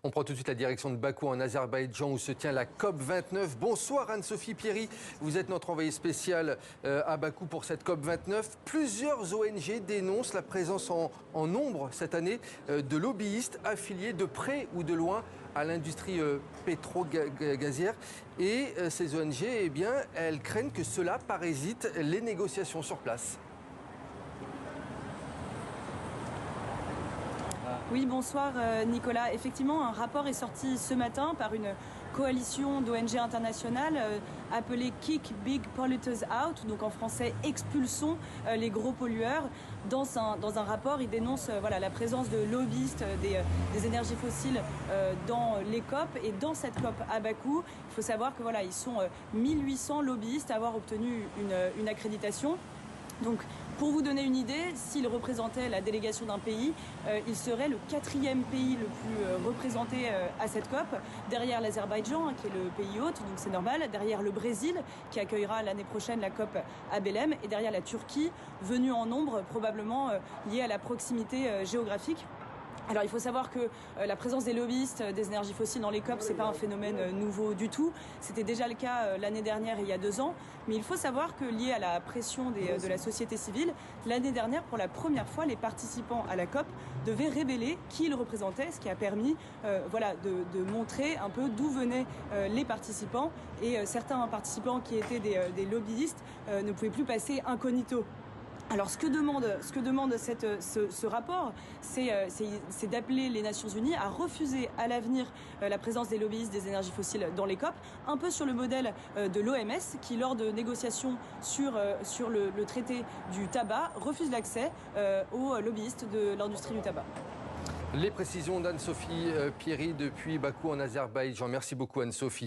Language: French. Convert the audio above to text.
On prend tout de suite la direction de Bakou en Azerbaïdjan où se tient la COP29. Bonsoir Anne-Sophie Pierry, vous êtes notre envoyée spéciale à Bakou pour cette COP29. Plusieurs ONG dénoncent la présence en nombre cette année de lobbyistes affiliés de près ou de loin à l'industrie pétro-gazière. Et ces ONG, eh bien, elles craignent que cela parasite les négociations sur place. Oui, bonsoir Nicolas. Effectivement, un rapport est sorti ce matin par une coalition d'ONG internationales appelée Kick Big Polluters Out, donc en français expulsons les gros pollueurs. Dans un rapport, ils dénoncent la présence de lobbyistes des énergies fossiles dans les COP. Et dans cette COP à Bakou, il faut savoir que ils sont 1800 lobbyistes à avoir obtenu une accréditation. Donc, pour vous donner une idée, s'il représentait la délégation d'un pays, il serait le 4e pays le plus représenté à cette COP, derrière l'Azerbaïdjan, qui est le pays hôte, donc c'est normal, derrière le Brésil, qui accueillera l'année prochaine la COP à Belém, et derrière la Turquie, venue en nombre probablement liée à la proximité géographique. Alors il faut savoir que la présence des lobbyistes des énergies fossiles dans les COP, c'est pas un phénomène nouveau du tout. C'était déjà le cas l'année dernière et il y a 2 ans. Mais il faut savoir que lié à la pression de la société civile, l'année dernière, pour la première fois, les participants à la COP devaient révéler qui ils représentaient, ce qui a permis de montrer un peu d'où venaient les participants. Et certains participants qui étaient des lobbyistes ne pouvaient plus passer incognito. Alors ce que demande ce rapport, c'est d'appeler les Nations Unies à refuser à l'avenir la présence des lobbyistes des énergies fossiles dans les COP, un peu sur le modèle de l'OMS qui, lors de négociations sur le traité du tabac, refuse l'accès aux lobbyistes de l'industrie du tabac. Les précisions d'Anne-Sophie Pierry depuis Bakou en Azerbaïdjan. Merci beaucoup Anne-Sophie.